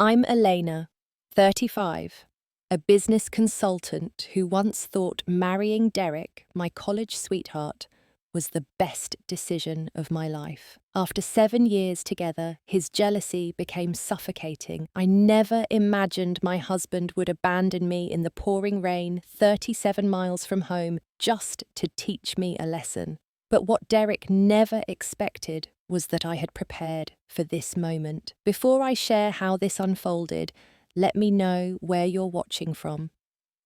I'm Elena, 35, a business consultant who once thought marrying Derek, my college sweetheart, was the best decision of my life. After 7 years together, his jealousy became suffocating. I never imagined my husband would abandon me in the pouring rain 37 miles from home just to teach me a lesson. But what Derek never expected was that I had prepared for this moment. Before I share how this unfolded, let me know where you're watching from.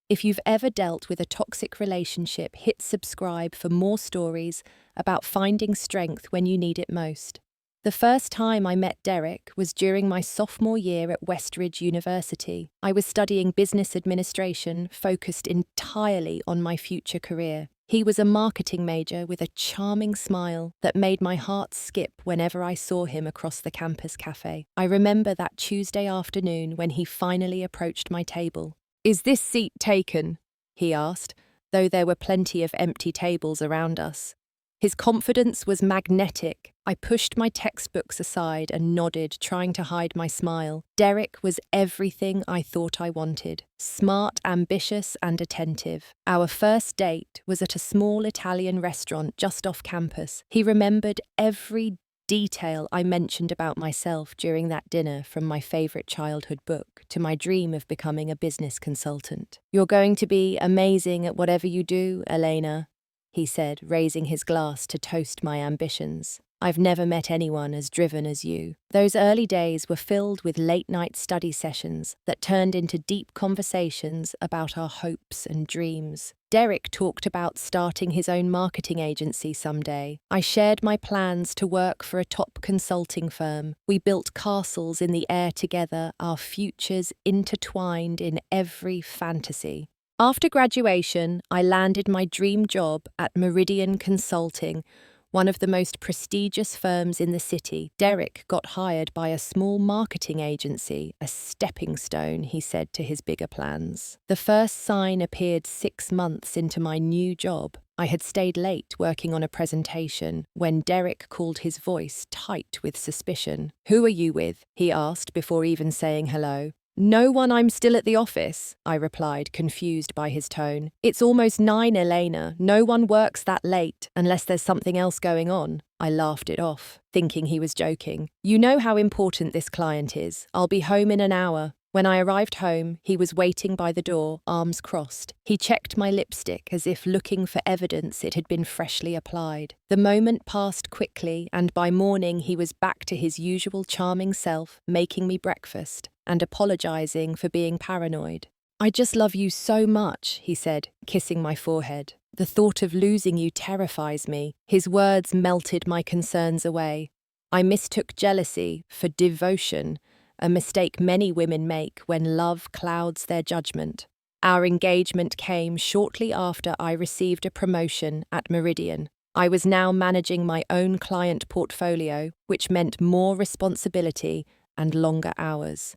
If you've ever dealt with a toxic relationship, hit subscribe for more stories about finding strength when you need it most. The first time I met Derek was during my sophomore year at Westridge University. I was studying business administration, focused entirely on my future career. He was a marketing major with a charming smile that made my heart skip whenever I saw him across the campus cafe. I remember that Tuesday afternoon when he finally approached my table. "Is this seat taken?" he asked, though there were plenty of empty tables around us. His confidence was magnetic. I pushed my textbooks aside and nodded, trying to hide my smile. Derek was everything I thought I wanted. Smart, ambitious, and attentive. Our first date was at a small Italian restaurant just off campus. He remembered every detail I mentioned about myself during that dinner, from my favorite childhood book to my dream of becoming a business consultant. "You're going to be amazing at whatever you do, Elena," he said, raising his glass to toast my ambitions. "I've never met anyone as driven as you." Those early days were filled with late-night study sessions that turned into deep conversations about our hopes and dreams. Derek talked about starting his own marketing agency someday. I shared my plans to work for a top consulting firm. We built castles in the air together, our futures intertwined in every fantasy. After graduation, I landed my dream job at Meridian Consulting, one of the most prestigious firms in the city. Derek got hired by a small marketing agency, a stepping stone, he said, to his bigger plans. The first sign appeared 6 months into my new job. I had stayed late working on a presentation when Derek called his voice tight with suspicion. "Who are you with?" he asked before even saying hello. "No one, I'm still at the office," I replied, confused by his tone. "It's almost 9, Elena. No one works that late, unless there's something else going on." I laughed it off, thinking he was joking. "You know how important this client is. I'll be home in an hour." When I arrived home, he was waiting by the door, arms crossed. He checked my lipstick as if looking for evidence it had been freshly applied. The moment passed quickly, and by morning he was back to his usual charming self, making me breakfast and apologizing for being paranoid. "I just love you so much," he said, kissing my forehead. "The thought of losing you terrifies me." His words melted my concerns away. I mistook jealousy for devotion, a mistake many women make when love clouds their judgment. Our engagement came shortly after I received a promotion at Meridian. I was now managing my own client portfolio, which meant more responsibility and longer hours.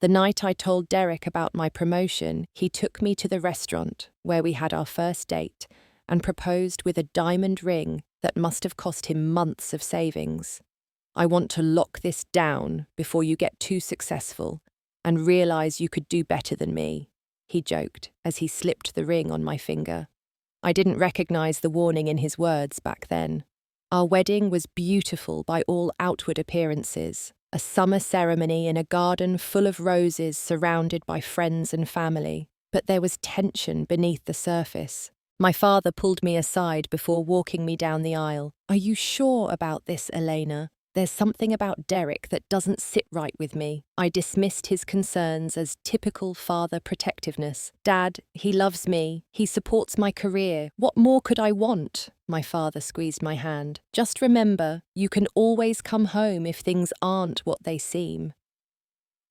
The night I told Derek about my promotion, he took me to the restaurant where we had our first date and proposed with a diamond ring that must have cost him months of savings. "I want to lock this down before you get too successful and realize you could do better than me," he joked as he slipped the ring on my finger. I didn't recognize the warning in his words back then. Our wedding was beautiful by all outward appearances. A summer ceremony in a garden full of roses surrounded by friends and family. But there was tension beneath the surface. My father pulled me aside before walking me down the aisle. "Are you sure about this, Elena? There's something about Derek that doesn't sit right with me." I dismissed his concerns as typical father protectiveness. "Dad, he loves me. He supports my career. What more could I want?" My father squeezed my hand. "Just remember, you can always come home if things aren't what they seem."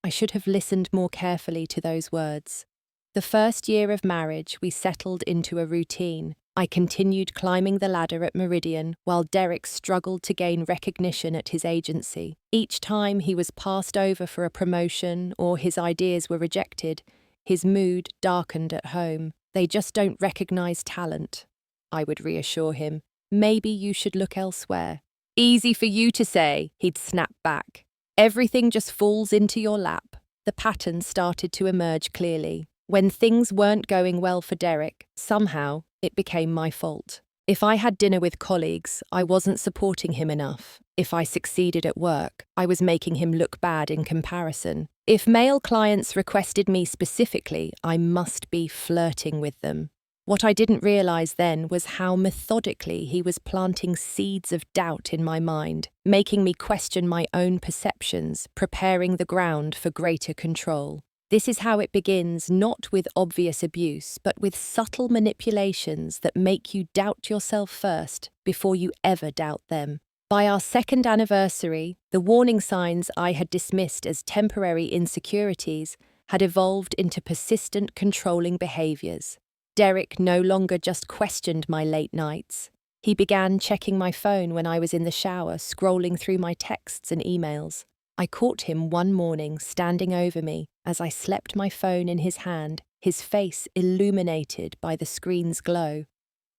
I should have listened more carefully to those words. The first year of marriage, we settled into a routine. I continued climbing the ladder at Meridian, while Derek struggled to gain recognition at his agency. Each time he was passed over for a promotion or his ideas were rejected, his mood darkened at home. "They just don't recognize talent," I would reassure him. "Maybe you should look elsewhere." "Easy for you to say," he'd snap back. "Everything just falls into your lap. the pattern started to emerge clearly. When things weren't going well for Derek, somehow it became my fault. If I had dinner with colleagues, I wasn't supporting him enough. If I succeeded at work, I was making him look bad in comparison. If male clients requested me specifically, I must be flirting with them. What I didn't realize then was how methodically he was planting seeds of doubt in my mind, making me question my own perceptions, preparing the ground for greater control. This is how it begins, not with obvious abuse, but with subtle manipulations that make you doubt yourself first before you ever doubt them. By our second anniversary, the warning signs I had dismissed as temporary insecurities had evolved into persistent controlling behaviors. Derek no longer just questioned my late nights. He began checking my phone when I was in the shower, scrolling through my texts and emails. I caught him one morning standing over me as I slept, my phone in his hand, his face illuminated by the screen's glow.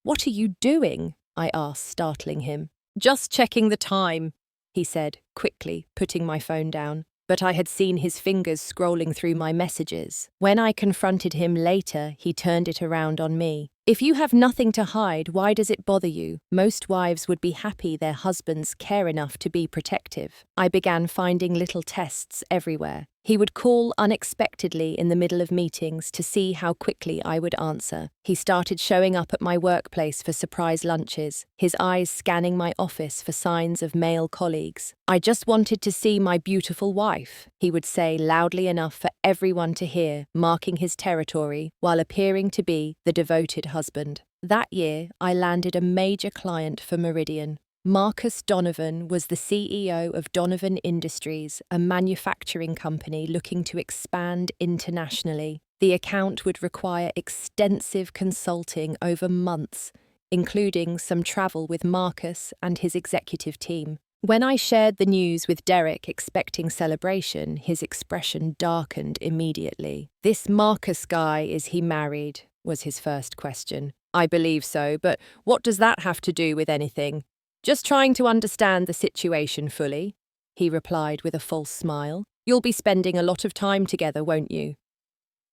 "What are you doing?" I asked, startling him. "Just checking the time," he said, quickly putting my phone down. But I had seen his fingers scrolling through my messages. When I confronted him later, he turned it around on me. "If you have nothing to hide, why does it bother you? Most wives would be happy their husbands care enough to be protective." I began finding little tests everywhere. He would call unexpectedly in the middle of meetings to see how quickly I would answer. He started showing up at my workplace for surprise lunches, his eyes scanning my office for signs of male colleagues. "I just wanted to see my beautiful wife," he would say loudly enough for everyone to hear, marking his territory while appearing to be the devoted husband. That year, I landed a major client for Meridian. Marcus Donovan was the CEO of Donovan Industries, a manufacturing company looking to expand internationally. The account would require extensive consulting over months, including some travel with Marcus and his executive team. When I shared the news with Derek, expecting celebration, his expression darkened immediately. "This Marcus guy, is he married?" was his first question. "I believe so, but what does that have to do with anything?" "Just trying to understand the situation fully," he replied with a false smile. "You'll be spending a lot of time together, won't you?"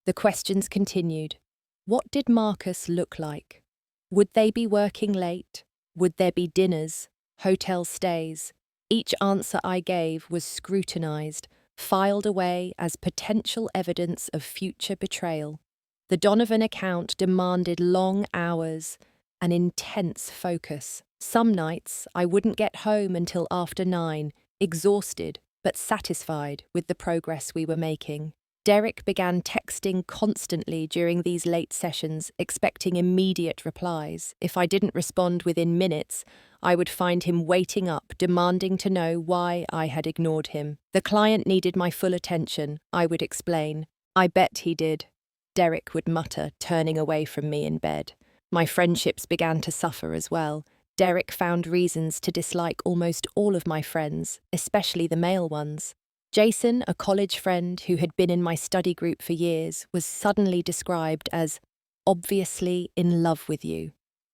The questions continued. What did Marcus look like? Would they be working late? Would there be dinners, hotel stays? Each answer I gave was scrutinized, filed away as potential evidence of future betrayal. The Donovan account demanded long hours, an intense focus. Some nights I wouldn't get home until after 9, exhausted but satisfied with the progress we were making. Derek began texting constantly during these late sessions, expecting immediate replies. If I didn't respond within minutes, I would find him waiting up, demanding to know why I had ignored him. "The client needed my full attention," I would explain. "I bet he did," Derek would mutter, turning away from me in bed. My friendships began to suffer as well. Derek found reasons to dislike almost all of my friends, especially the male ones. Jason, a college friend who had been in my study group for years, was suddenly described as obviously in love with you.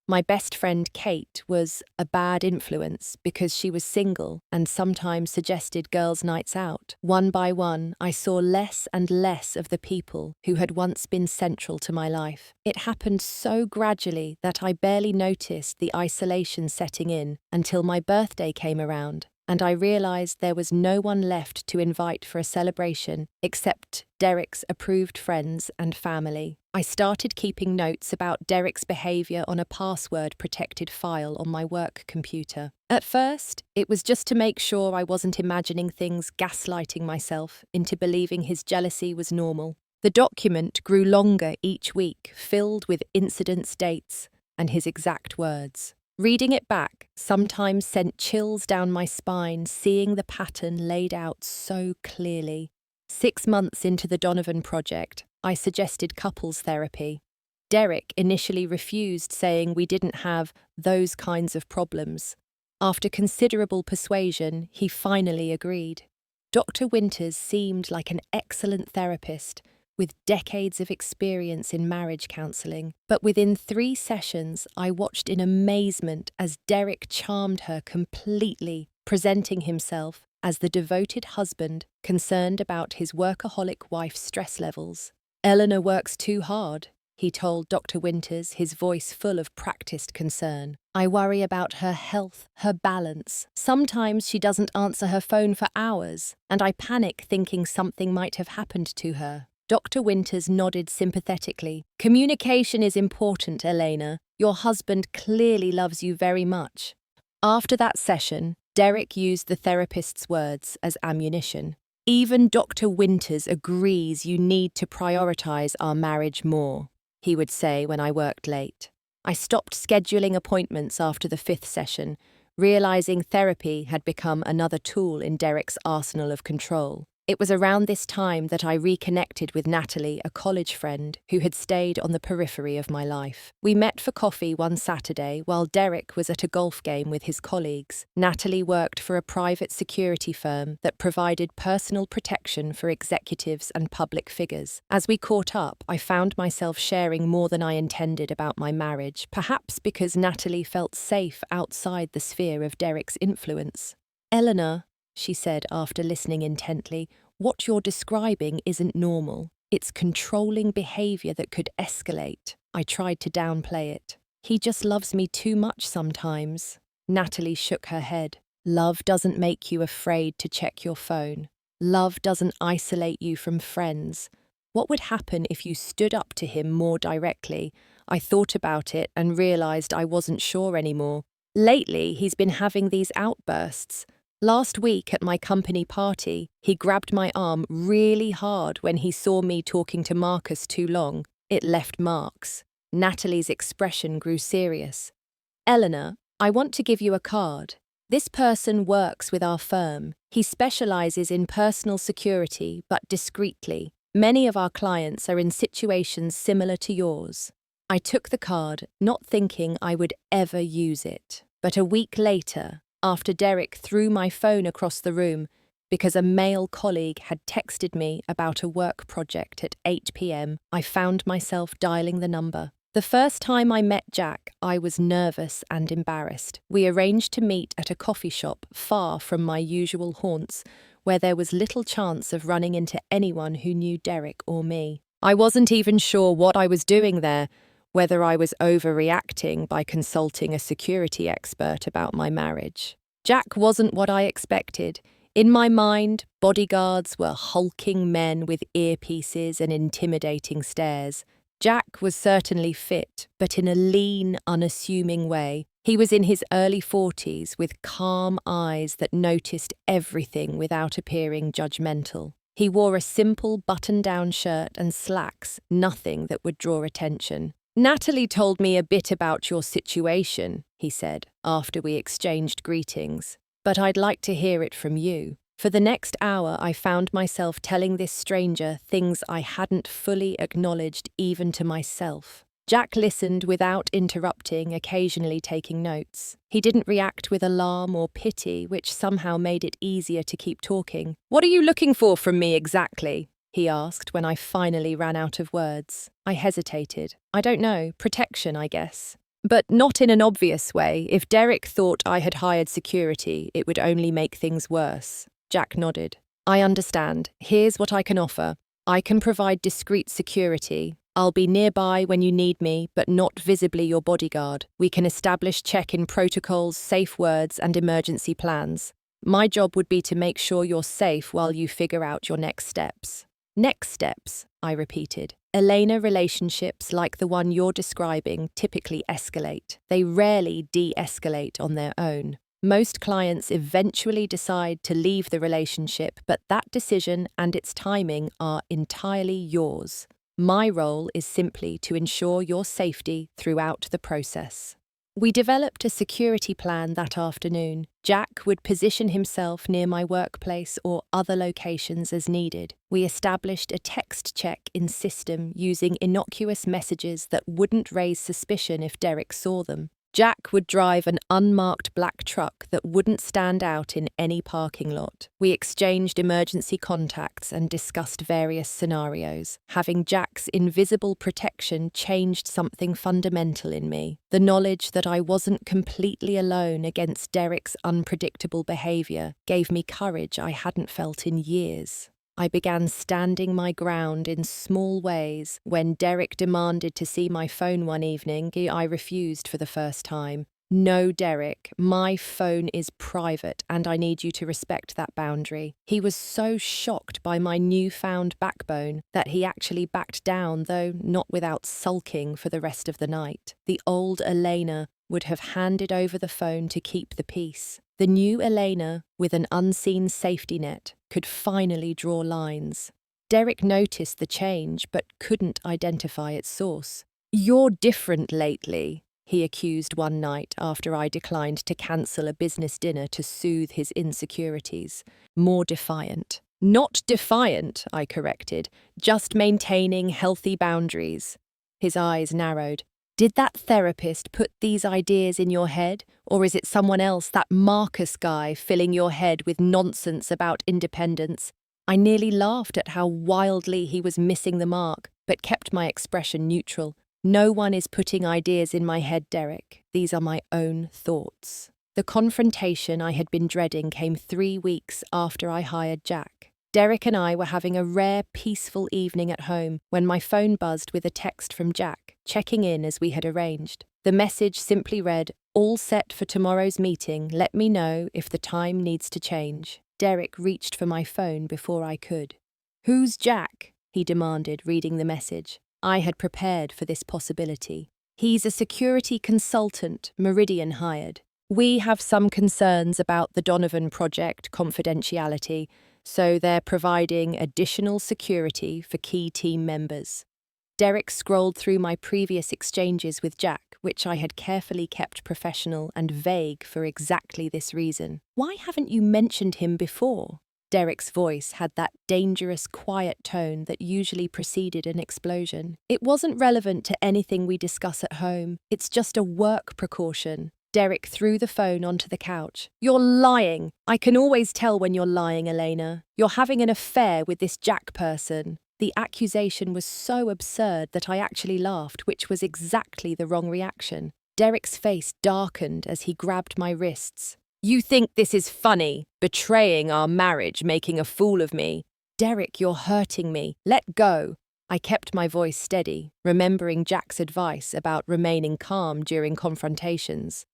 My best friend Kate was a bad influence because she was single and sometimes suggested girls' nights out. One by one, I saw less and less of the people who had once been central to my life. It happened so gradually that I barely noticed the isolation setting in until my birthday came around, and I realized there was no one left to invite for a celebration except Derek's approved friends and family. I started keeping notes about Derek's behavior on a password-protected file on my work computer. At first, it was just to make sure I wasn't imagining things, gaslighting myself into believing his jealousy was normal. The document grew longer each week, filled with incidents, dates, and his exact words. Reading it back sometimes sent chills down my spine, seeing the pattern laid out so clearly. 6 months into the Donovan project, I suggested couples therapy. Derek initially refused, saying we didn't have those kinds of problems. After considerable persuasion, he finally agreed. Dr. Winters seemed like an excellent therapist, with decades of experience in marriage counselling, but within 3 sessions I watched in amazement as Derek charmed her completely, presenting himself as the devoted husband concerned about his workaholic wife's stress levels. "Eleanor works too hard," he told Dr. Winters, his voice full of practiced concern. "I worry about her health, her balance. Sometimes she doesn't answer her phone for hours, and I panic thinking something might have happened to her." Dr. Winters nodded sympathetically. "Communication is important, Elena. Your husband clearly loves you very much." After that session, Derek used the therapist's words as ammunition. "Even Dr. Winters agrees you need to prioritize our marriage more," he would say when I worked late. I stopped scheduling appointments after the 5th session, realizing therapy had become another tool in Derek's arsenal of control. It was around this time that I reconnected with Natalie, a college friend who had stayed on the periphery of my life. We met for coffee one Saturday while Derek was at a golf game with his colleagues. Natalie worked for a private security firm that provided personal protection for executives and public figures. As we caught up, I found myself sharing more than I intended about my marriage, perhaps because Natalie felt safe outside the sphere of Derek's influence. "Eleanor," she said after listening intently, "what you're describing isn't normal. It's controlling behavior that could escalate." I tried to downplay it. "He just loves me too much sometimes." Natalie shook her head. "Love doesn't make you afraid to check your phone. Love doesn't isolate you from friends. What would happen if you stood up to him more directly?" I thought about it and realized I wasn't sure anymore. Lately, he's been having these outbursts. Last week at my company party, he grabbed my arm really hard when he saw me talking to Marcus too long. It left marks. Natalie's expression grew serious. "Eleanor, I want to give you a card. This person works with our firm. He specializes in personal security, but discreetly. Many of our clients are in situations similar to yours." I took the card, not thinking I would ever use it. But a week later, after Derek threw my phone across the room because a male colleague had texted me about a work project at 8 p.m., I found myself dialing the number. The first time I met Jack, I was nervous and embarrassed. We arranged to meet at a coffee shop far from my usual haunts, where there was little chance of running into anyone who knew Derek or me. I wasn't even sure what I was doing there, whether I was overreacting by consulting a security expert about my marriage. Jack wasn't what I expected. In my mind, bodyguards were hulking men with earpieces and intimidating stares. Jack was certainly fit, but in a lean, unassuming way. He was in his early 40s with calm eyes that noticed everything without appearing judgmental. He wore a simple button-down shirt and slacks, nothing that would draw attention. "Natalie told me a bit about your situation," he said, after we exchanged greetings, "but I'd like to hear it from you." For the next hour, I found myself telling this stranger things I hadn't fully acknowledged even to myself. Jack listened without interrupting, occasionally taking notes. He didn't react with alarm or pity, which somehow made it easier to keep talking. "What are you looking for from me exactly?" he asked when I finally ran out of words. I hesitated. "I don't know, protection, I guess." But not in an obvious way. If Derek thought I had hired security, it would only make things worse. Jack nodded. "I understand. Here's what I can offer. I can provide discreet security. I'll be nearby when you need me, but not visibly your bodyguard. We can establish check-in protocols, safe words, and emergency plans. My job would be to make sure you're safe while you figure out your next steps." "Next steps," I repeated. "Elena, relationships like the one you're describing typically escalate. They rarely de-escalate on their own. Most clients eventually decide to leave the relationship, but that decision and its timing are entirely yours. My role is simply to ensure your safety throughout the process." We developed a security plan that afternoon. Jack would position himself near my workplace or other locations as needed. We established a text check-in system using innocuous messages that wouldn't raise suspicion if Derek saw them. Jack would drive an unmarked black truck that wouldn't stand out in any parking lot. We exchanged emergency contacts and discussed various scenarios. Having Jack's invisible protection changed something fundamental in me. The knowledge that I wasn't completely alone against Derek's unpredictable behavior gave me courage I hadn't felt in years. I began standing my ground in small ways. When Derek demanded to see my phone one evening, I refused for the first time. No, Derek, my phone is private and I need you to respect that boundary. He was so shocked by my newfound backbone that he actually backed down, though not without sulking for the rest of the night. The old Elena would have handed over the phone to keep the peace. The new Elena, with an unseen safety net, could finally draw lines. Derek noticed the change but couldn't identify its source. "You're different lately," he accused one night after I declined to cancel a business dinner to soothe his insecurities. "More defiant." "Not defiant," I corrected, "just maintaining healthy boundaries." His eyes narrowed. "Did that therapist put these ideas in your head, or is it someone else, that Marcus guy, filling your head with nonsense about independence?" I nearly laughed at how wildly he was missing the mark, but kept my expression neutral. "No one is putting ideas in my head, Derek. These are my own thoughts." The confrontation I had been dreading came 3 weeks after I hired Jack. Derek and I were having a rare, peaceful evening at home when my phone buzzed with a text from Jack, checking in as we had arranged. The message simply read, "All set for tomorrow's meeting. Let me know if the time needs to change." Derek reached for my phone before I could. "Who's Jack?" he demanded, reading the message. I had prepared for this possibility. "He's a security consultant Meridian hired. We have some concerns about the Donovan project confidentiality, so they're providing additional security for key team members." Derek scrolled through my previous exchanges with Jack, which I had carefully kept professional and vague for exactly this reason. "Why haven't you mentioned him before?" Derek's voice had that dangerous, quiet tone that usually preceded an explosion. "It wasn't relevant to anything we discuss at home. It's just a work precaution." Derek threw the phone onto the couch. "You're lying. I can always tell when you're lying, Elena. You're having an affair with this Jack person." The accusation was so absurd that I actually laughed, which was exactly the wrong reaction. Derek's face darkened as he grabbed my wrists. "You think this is funny? Betraying our marriage, making a fool of me?" "Derek, you're hurting me. Let go." I kept my voice steady, remembering Jack's advice about remaining calm during confrontations.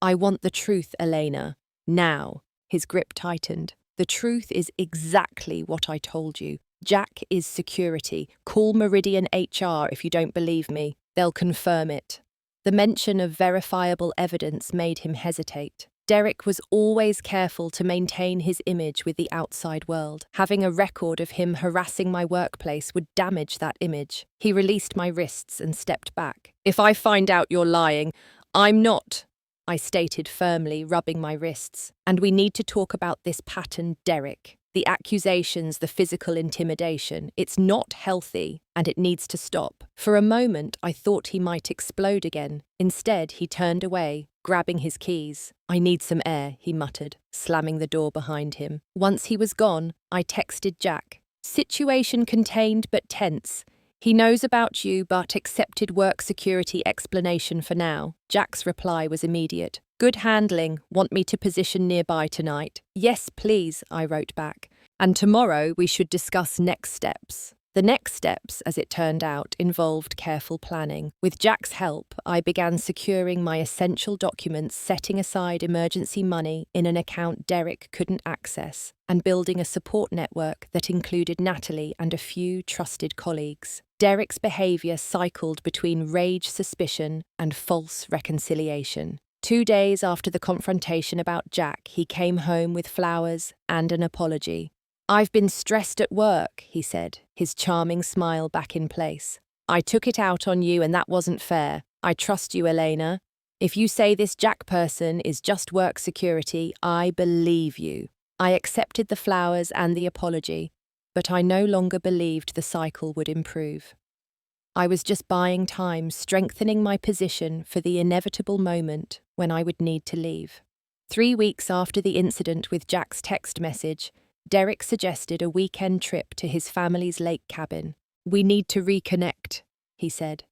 "I want the truth, Elena. Now." His grip tightened. "The truth is exactly what I told you. Jack is security. Call Meridian HR if you don't believe me. They'll confirm it." The mention of verifiable evidence made him hesitate. Derek was always careful to maintain his image with the outside world. Having a record of him harassing my workplace would damage that image. He released my wrists and stepped back. "If I find out you're lying, I'm not," I stated firmly, rubbing my wrists. "And we need to talk about this pattern, Derek. The accusations, the physical intimidation. It's not healthy, and it needs to stop." For a moment, I thought he might explode again. Instead, he turned away, grabbing his keys. "I need some air," he muttered, slamming the door behind him. Once he was gone, I texted Jack. "Situation contained but tense. He knows about you but accepted work security explanation for now." Jack's reply was immediate. "Good handling. Want me to position nearby tonight?" "Yes, please," I wrote back. "And tomorrow we should discuss next steps." The next steps, as it turned out, involved careful planning. With Jack's help, I began securing my essential documents, setting aside emergency money in an account Derek couldn't access, and building a support network that included Natalie and a few trusted colleagues. Derek's behaviour cycled between rage, suspicion, and false reconciliation. 2 days after the confrontation about Jack, he came home with flowers and an apology. "I've been stressed at work," he said, his charming smile back in place. "I took it out on you and that wasn't fair. I trust you, Elena. If you say this Jack person is just work security, I believe you." I accepted the flowers and the apology, but I no longer believed the cycle would improve. I was just buying time, strengthening my position for the inevitable moment when I would need to leave. 3 weeks after the incident with Jack's text message, Derek suggested a weekend trip to his family's lake cabin. "We need to reconnect," he said,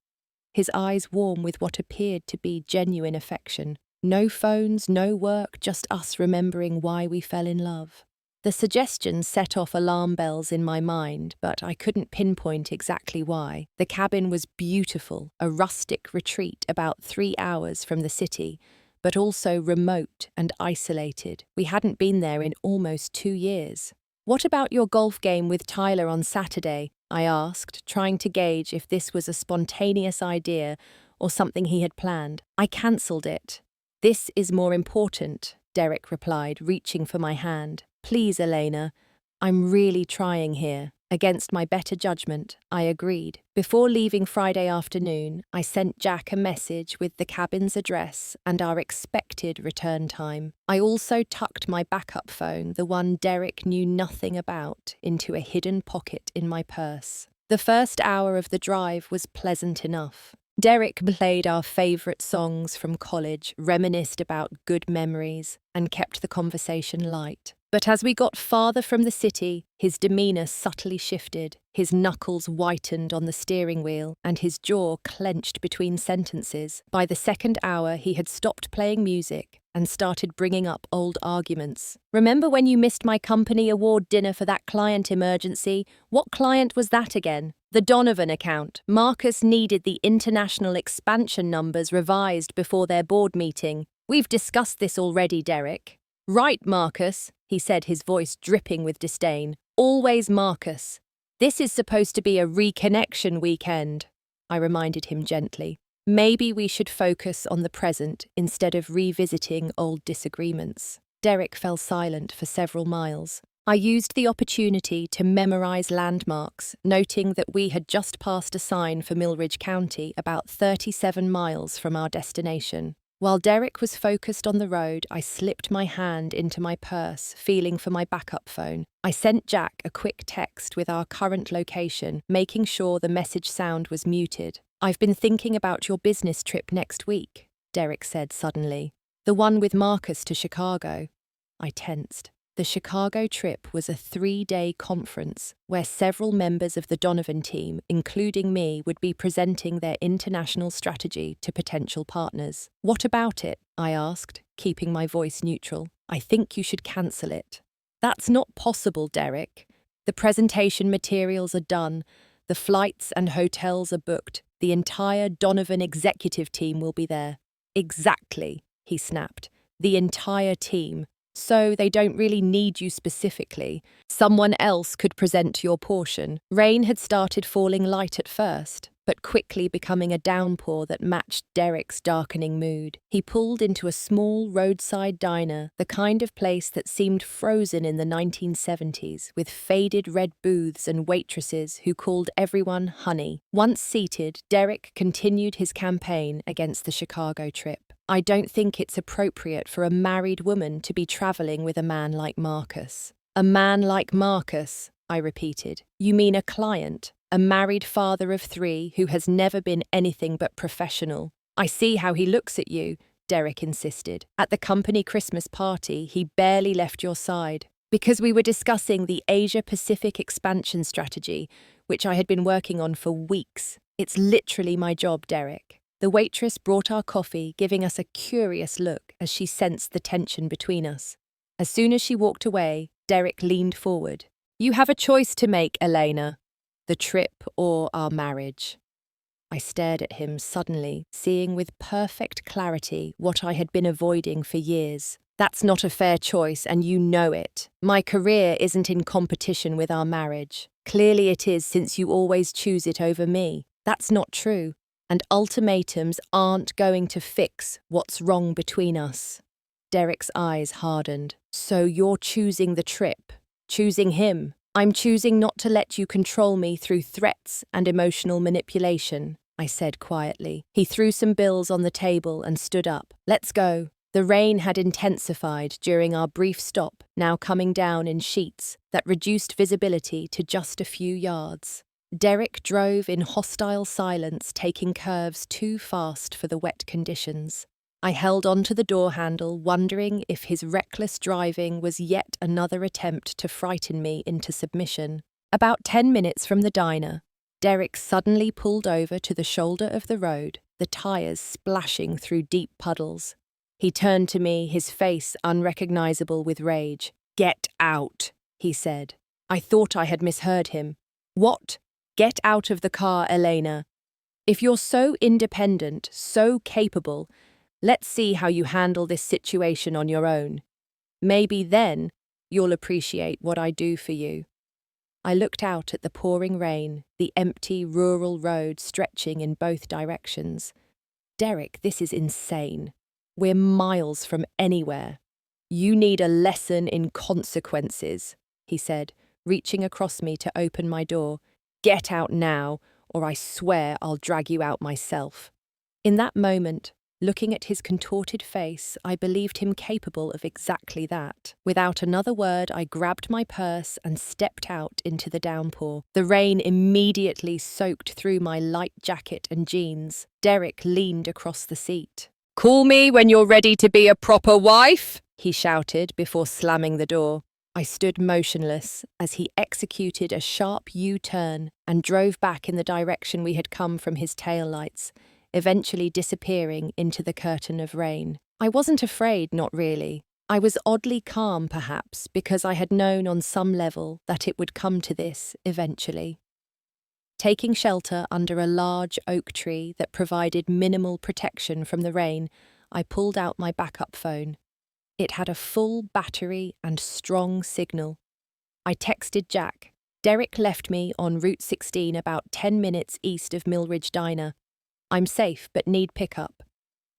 his eyes warm with what appeared to be genuine affection. No phones, no work, just us remembering why we fell in love. The suggestion set off alarm bells in my mind, but I couldn't pinpoint exactly why. The cabin was beautiful, a rustic retreat about 3 hours from the city, but also remote and isolated. We hadn't been there in almost 2 years. "What about your golf game with Tyler on Saturday?" I asked, trying to gauge if this was a spontaneous idea or something he had planned. "I cancelled it." "This is more important," Derek replied, reaching for my hand. "Please, Elena, I'm really trying here." Against my better judgment, I agreed. Before leaving Friday afternoon, I sent Jack a message with the cabin's address and our expected return time. I also tucked my backup phone, the one Derek knew nothing about, into a hidden pocket in my purse. The first hour of the drive was pleasant enough. Derek played our favourite songs from college, reminisced about good memories, and kept the conversation light. But as we got farther from the city, his demeanour subtly shifted. His knuckles whitened on the steering wheel, and his jaw clenched between sentences. By the second hour, he had stopped playing music and started bringing up old arguments. "Remember when you missed my company award dinner for that client emergency? What client was that again?" "The Donovan account. Marcus needed the international expansion numbers revised before their board meeting. We've discussed this already, Derek." "Right, Marcus," he said, his voice dripping with disdain. "Always Marcus. This is supposed to be a reconnection weekend," I reminded him gently. "Maybe we should focus on the present instead of revisiting old disagreements." Derek fell silent for several miles. I used the opportunity to memorize landmarks, noting that we had just passed a sign for Millridge County about 37 miles from our destination. While Derek was focused on the road, I slipped my hand into my purse, feeling for my backup phone. I sent Jack a quick text with our current location, making sure the message sound was muted. "I've been thinking about your business trip next week," Derek said suddenly. "The one with Marcus to Chicago." I tensed. The Chicago trip was a 3-day conference where several members of the Donovan team, including me, would be presenting their international strategy to potential partners. "What about it?" I asked, keeping my voice neutral. "I think you should cancel it." "That's not possible, Derek. The presentation materials are done, the flights and hotels are booked, the entire Donovan executive team will be there." "Exactly," he snapped. "The entire team. So they don't really need you specifically. Someone else could present your portion." Rain had started falling light at first, but quickly becoming a downpour that matched Derek's darkening mood. He pulled into a small roadside diner, the kind of place that seemed frozen in the 1970s, with faded red booths and waitresses who called everyone honey. Once seated, Derek continued his campaign against the Chicago trip. "I don't think it's appropriate for a married woman to be travelling with a man like Marcus." "A man like Marcus," I repeated. "You mean a client, a married father of 3 who has never been anything but professional." "I see how he looks at you," Derek insisted. "At the company Christmas party, he barely left your side." "Because we were discussing the Asia-Pacific expansion strategy, which I had been working on for weeks. It's literally my job, Derek." The waitress brought our coffee, giving us a curious look as she sensed the tension between us. As soon as she walked away, Derek leaned forward. "You have a choice to make, Elena. The trip or our marriage." I stared at him suddenly, seeing with perfect clarity what I had been avoiding for years. "That's not a fair choice, and you know it. My career isn't in competition with our marriage. Clearly it is, since you always choose it over me." "That's not true. And ultimatums aren't going to fix what's wrong between us." Derek's eyes hardened. "So you're choosing the trip, choosing him." "I'm choosing not to let you control me through threats and emotional manipulation," I said quietly. He threw some bills on the table and stood up. "Let's go." The rain had intensified during our brief stop, now coming down in sheets that reduced visibility to just a few yards. Derek drove in hostile silence, taking curves too fast for the wet conditions. I held onto the door handle, wondering if his reckless driving was yet another attempt to frighten me into submission. About 10 minutes from the diner, Derek suddenly pulled over to the shoulder of the road, the tires splashing through deep puddles. He turned to me, his face unrecognizable with rage. "Get out," he said. I thought I had misheard him. "What? Get out of the car, Elena. If you're so independent, so capable, let's see how you handle this situation on your own. Maybe then you'll appreciate what I do for you." I looked out at the pouring rain, the empty rural road stretching in both directions. "Derek, this is insane. We're miles from anywhere. You need a lesson in consequences," he said, reaching across me to open my door. "Get out now, or I swear I'll drag you out myself." In that moment, looking at his contorted face, I believed him capable of exactly that. Without another word, I grabbed my purse and stepped out into the downpour. The rain immediately soaked through my light jacket and jeans. Derek leaned across the seat. "Call me when you're ready to be a proper wife," he shouted before slamming the door. I stood motionless as he executed a sharp U-turn and drove back in the direction we had come from his taillights, eventually disappearing into the curtain of rain. I wasn't afraid, not really. I was oddly calm, perhaps, because I had known on some level that it would come to this eventually. Taking shelter under a large oak tree that provided minimal protection from the rain, I pulled out my backup phone. It had a full battery and strong signal. I texted Jack. "Derek left me on Route 16 about 10 minutes east of Millridge Diner. I'm safe but need pickup."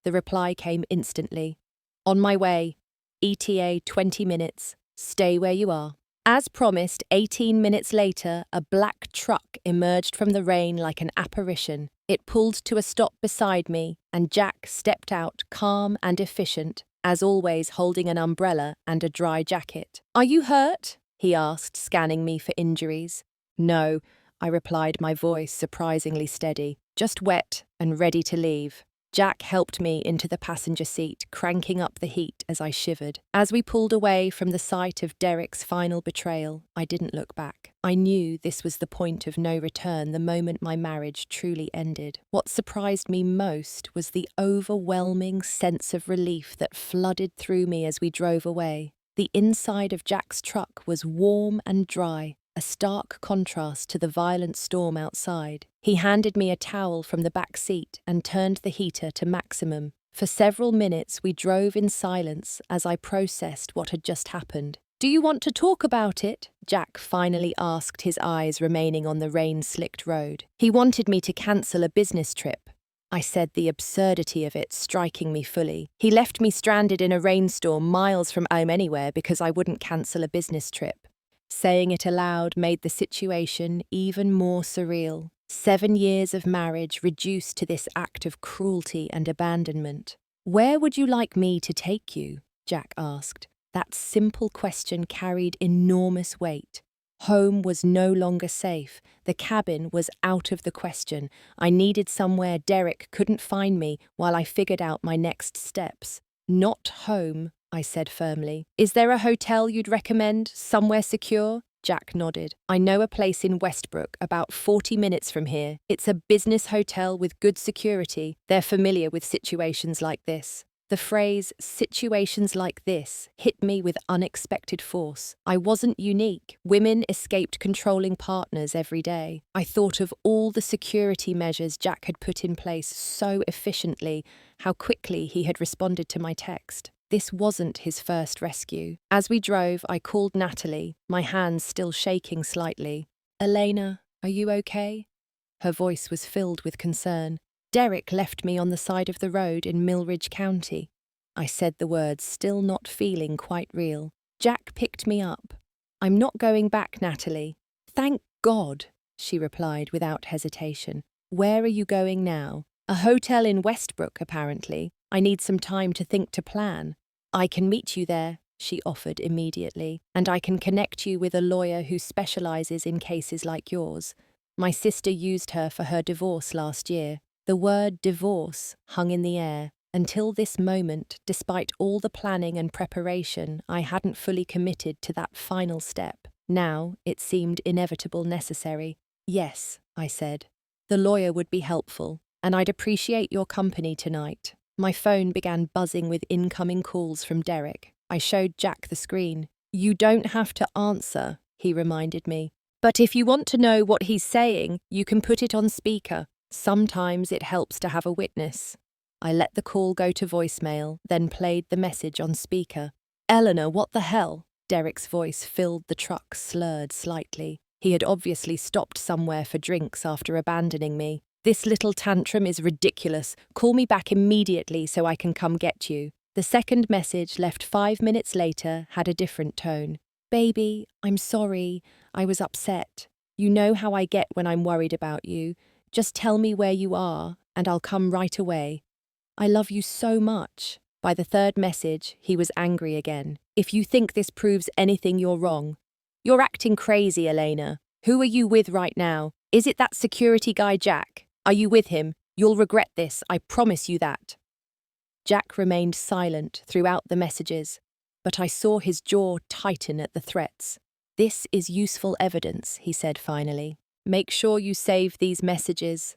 The reply came instantly. "On my way. ETA 20 minutes. Stay where you are." As promised, 18 minutes later, a black truck emerged from the rain like an apparition. It pulled to a stop beside me, and Jack stepped out, calm and efficient, as always holding an umbrella and a dry jacket. "Are you hurt?" he asked, scanning me for injuries. "No," I replied, my voice surprisingly steady. "Just wet and ready to leave." Jack helped me into the passenger seat, cranking up the heat as I shivered. As we pulled away from the site of Derek's final betrayal, I didn't look back. I knew this was the point of no return the moment my marriage truly ended. What surprised me most was the overwhelming sense of relief that flooded through me as we drove away. The inside of Jack's truck was warm and dry, a stark contrast to the violent storm outside. He handed me a towel from the back seat and turned the heater to maximum. For several minutes we drove in silence as I processed what had just happened. "Do you want to talk about it?" Jack finally asked, his eyes remaining on the rain-slicked road. He wanted me to cancel a business trip. I said, the absurdity of it striking me fully. He left me stranded in a rainstorm miles from home anywhere because I wouldn't cancel a business trip. Saying it aloud made the situation even more surreal. 7 years of marriage reduced to this act of cruelty and abandonment. "Where would you like me to take you?" Jack asked. That simple question carried enormous weight. Home was no longer safe. The cabin was out of the question. I needed somewhere Derek couldn't find me while I figured out my next steps. "Not home," I said firmly. "Is there a hotel you'd recommend, somewhere secure?" Jack nodded. "I know a place in Westbrook, about 40 minutes from here. It's a business hotel with good security. They're familiar with situations like this." The phrase, "situations like this," hit me with unexpected force. I wasn't unique. Women escaped controlling partners every day. I thought of all the security measures Jack had put in place so efficiently, how quickly he had responded to my text. This wasn't his first rescue. As we drove, I called Natalie, my hands still shaking slightly. "Elena, are you okay?" Her voice was filled with concern. "Derek left me on the side of the road in Millridge County." I said the words, still not feeling quite real. "Jack picked me up. I'm not going back, Natalie." "Thank God," she replied without hesitation. "Where are you going now?" "A hotel in Westbrook, apparently. I need some time to think to plan." "I can meet you there," she offered immediately, "and I can connect you with a lawyer who specializes in cases like yours." My sister used her for her divorce last year. The word divorce hung in the air. Until this moment, despite all the planning and preparation, I hadn't fully committed to that final step. Now, it seemed inevitable necessary. Yes, I said. The lawyer would be helpful, and I'd appreciate your company tonight. My phone began buzzing with incoming calls from Derek. I showed Jack the screen. You don't have to answer, he reminded me. But if you want to know what he's saying, you can put it on speaker. Sometimes it helps to have a witness. I let the call go to voicemail, then played the message on speaker. Eleanor, what the hell? Derek's voice filled the truck, slurred slightly. He had obviously stopped somewhere for drinks after abandoning me. This little tantrum is ridiculous. Call me back immediately so I can come get you. The second message, left 5 minutes later, had a different tone. Baby, I'm sorry. I was upset. You know how I get when I'm worried about you. Just tell me where you are, and I'll come right away. I love you so much. By the third message, he was angry again. If you think this proves anything, you're wrong. You're acting crazy, Elena. Who are you with right now? Is it that security guy Jack? Are you with him? You'll regret this, I promise you that. Jack remained silent throughout the messages, but I saw his jaw tighten at the threats. This is useful evidence, he said finally. Make sure you save these messages.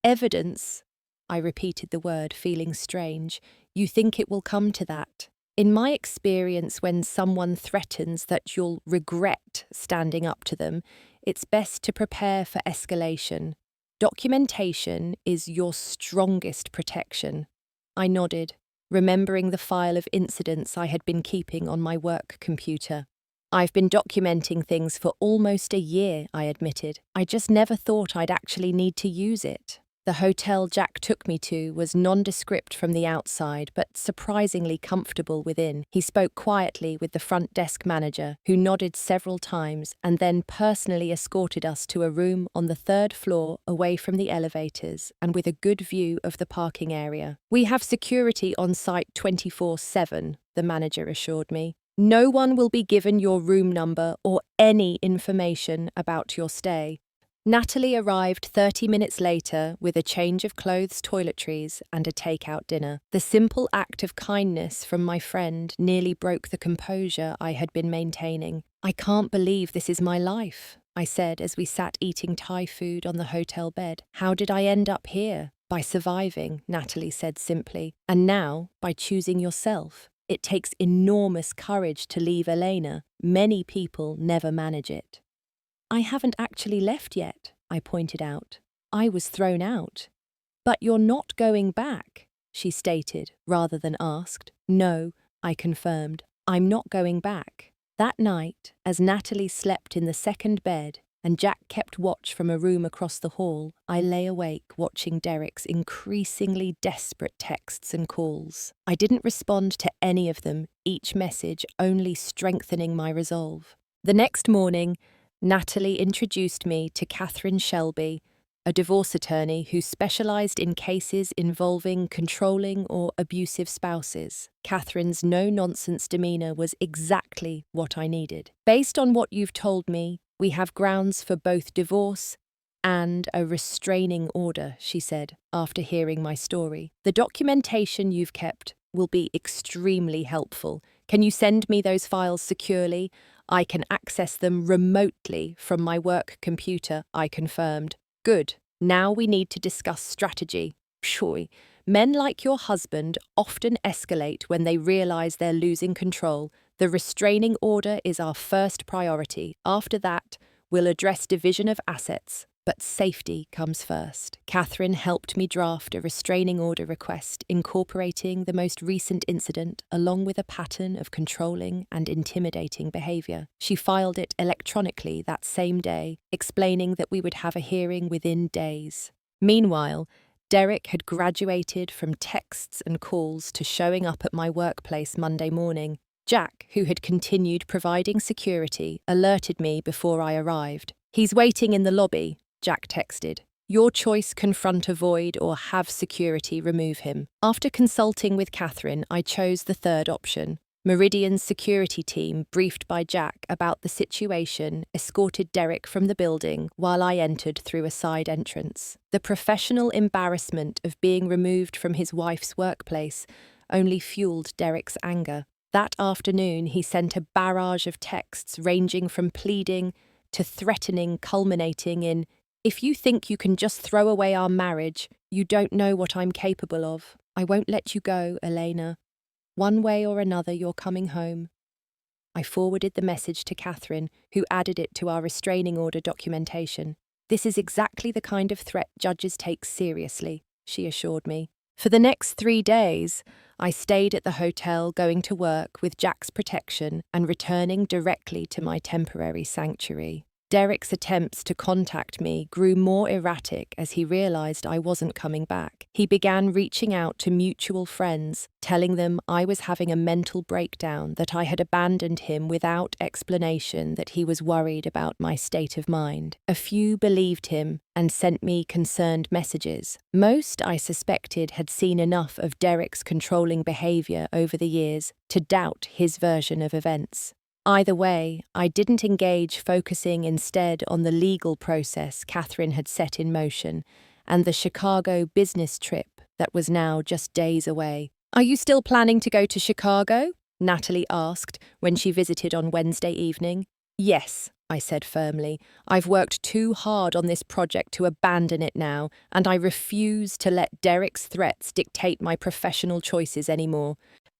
Evidence? I repeated the word, feeling strange. You think it will come to that? In my experience, when someone threatens that you'll regret standing up to them, it's best to prepare for escalation. Documentation is your strongest protection. I nodded, remembering the file of incidents I had been keeping on my work computer. I've been documenting things for almost a year, I admitted. I just never thought I'd actually need to use it. The hotel Jack took me to was nondescript from the outside, but surprisingly comfortable within. He spoke quietly with the front desk manager, who nodded several times and then personally escorted us to a room on the 3rd floor away from the elevators and with a good view of the parking area. We have security on site 24/7, the manager assured me. No one will be given your room number or any information about your stay. Natalie arrived 30 minutes later with a change of clothes, toiletries, and a takeout dinner. The simple act of kindness from my friend nearly broke the composure I had been maintaining. I can't believe this is my life, I said as we sat eating Thai food on the hotel bed. How did I end up here? By surviving, Natalie said simply. And now, by choosing yourself. It takes enormous courage to leave Elena. Many people never manage it. I haven't actually left yet, I pointed out. I was thrown out. But you're not going back, she stated, rather than asked. No, I confirmed. I'm not going back. That night, as Natalie slept in the second bed and Jack kept watch from a room across the hall, I lay awake watching Derek's increasingly desperate texts and calls. I didn't respond to any of them, each message only strengthening my resolve. The next morning, Natalie introduced me to Catherine Shelby, a divorce attorney who specialized in cases involving controlling or abusive spouses. Catherine's no-nonsense demeanor was exactly what I needed. Based on what you've told me, we have grounds for both divorce and a restraining order, she said, after hearing my story. The documentation you've kept will be extremely helpful. Can you send me those files securely? I can access them remotely from my work computer, I confirmed. Good. Now we need to discuss strategy. Phew. Men like your husband often escalate when they realize they're losing control. The restraining order is our first priority. After that, we'll address division of assets. But safety comes first. Catherine helped me draft a restraining order request incorporating the most recent incident along with a pattern of controlling and intimidating behavior. She filed it electronically that same day, explaining that we would have a hearing within days. Meanwhile, Derek had graduated from texts and calls to showing up at my workplace Monday morning. Jack, who had continued providing security, alerted me before I arrived. He's waiting in the lobby, Jack texted. Your choice: confront, avoid, or have security remove him. After consulting with Catherine, I chose the third option. Meridian's security team, briefed by Jack about the situation, escorted Derek from the building while I entered through a side entrance. The professional embarrassment of being removed from his wife's workplace only fueled Derek's anger. That afternoon, he sent a barrage of texts ranging from pleading to threatening, culminating in, "If you think you can just throw away our marriage, you don't know what I'm capable of. I won't let you go, Elena. One way or another, you're coming home." I forwarded the message to Catherine, who added it to our restraining order documentation. "This is exactly the kind of threat judges take seriously," she assured me. For the next 3 days, I stayed at the hotel going to work with Jack's protection and returning directly to my temporary sanctuary. Derek's attempts to contact me grew more erratic as he realized I wasn't coming back. He began reaching out to mutual friends, telling them I was having a mental breakdown, that I had abandoned him without explanation, that he was worried about my state of mind. A few believed him and sent me concerned messages. Most, I suspected, had seen enough of Derek's controlling behavior over the years to doubt his version of events. Either way, I didn't engage, focusing instead on the legal process Catherine had set in motion and the Chicago business trip that was now just days away. "Are you still planning to go to Chicago?" Natalie asked when she visited on Wednesday evening. "Yes," I said firmly. "I've worked too hard on this project to abandon it now, and I refuse to let Derek's threats dictate my professional choices anymore."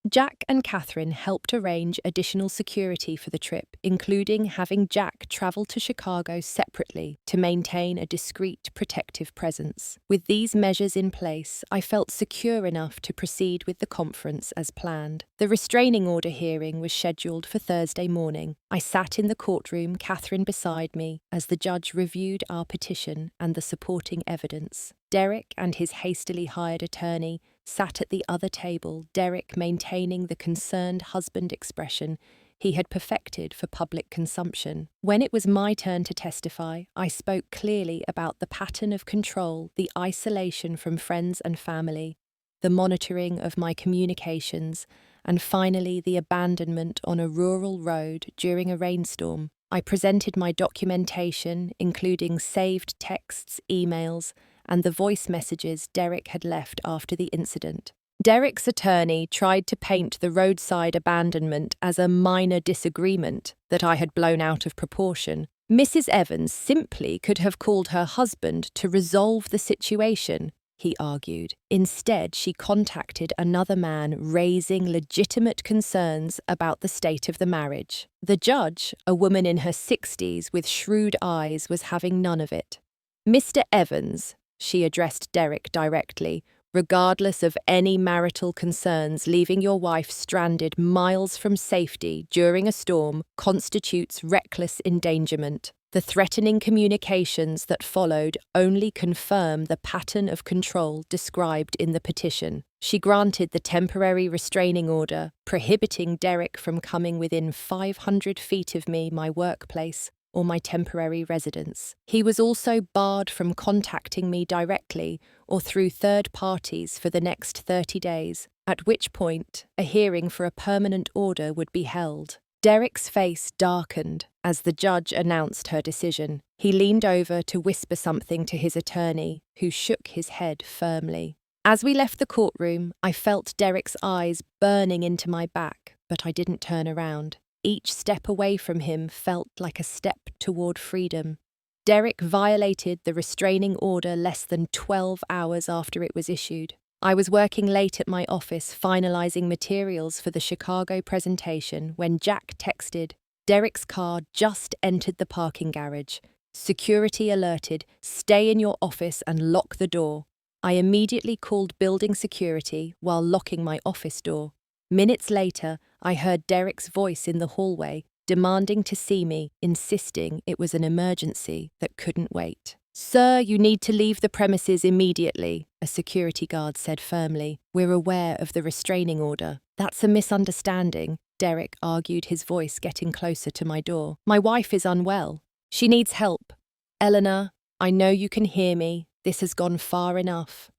Jack and Catherine helped arrange additional security for the trip, including having Jack travel to Chicago separately to maintain a discreet, protective presence. With these measures in place, I felt secure enough to proceed with the conference as planned. The restraining order hearing was scheduled for Thursday morning. I sat in the courtroom, Catherine beside me, as the judge reviewed our petition and the supporting evidence. Derek and his hastily hired attorney sat at the other table, Derek maintaining the concerned husband expression he had perfected for public consumption. When it was my turn to testify, I spoke clearly about the pattern of control, the isolation from friends and family, the monitoring of my communications, and finally the abandonment on a rural road during a rainstorm. I presented my documentation, including saved texts, emails, and the voice messages Derek had left after the incident. Derek's attorney tried to paint the roadside abandonment as a minor disagreement that I had blown out of proportion. Mrs. Evans simply could have called her husband to resolve the situation, he argued. Instead, she contacted another man, raising legitimate concerns about the state of the marriage. The judge, a woman in her 60s with shrewd eyes, was having none of it. "Mr. Evans," she addressed Derek directly, "regardless of any marital concerns, leaving your wife stranded miles from safety during a storm constitutes reckless endangerment. The threatening communications that followed only confirm the pattern of control described in the petition." She granted the temporary restraining order, prohibiting Derek from coming within 500 feet of me, my workplace, or my temporary residence. He was also barred from contacting me directly or through third parties for the next 30 days, at which point a hearing for a permanent order would be held. Derek's face darkened as the judge announced her decision. He leaned over to whisper something to his attorney, who shook his head firmly. As we left the courtroom, I felt Derek's eyes burning into my back, but I didn't turn around. Each step away from him felt like a step toward freedom. Derek violated the restraining order less than 12 hours after it was issued. I was working late at my office finalizing materials for the Chicago presentation when Jack texted, "Derek's car just entered the parking garage. Security alerted. Stay in your office and lock the door." I immediately called building security while locking my office door. Minutes later, I heard Derek's voice in the hallway, demanding to see me, insisting it was an emergency that couldn't wait. "Sir, you need to leave the premises immediately," a security guard said firmly. "We're aware of the restraining order." "That's a misunderstanding," Derek argued, his voice getting closer to my door. "My wife is unwell. She needs help. Eleanor, I know you can hear me. This has gone far enough."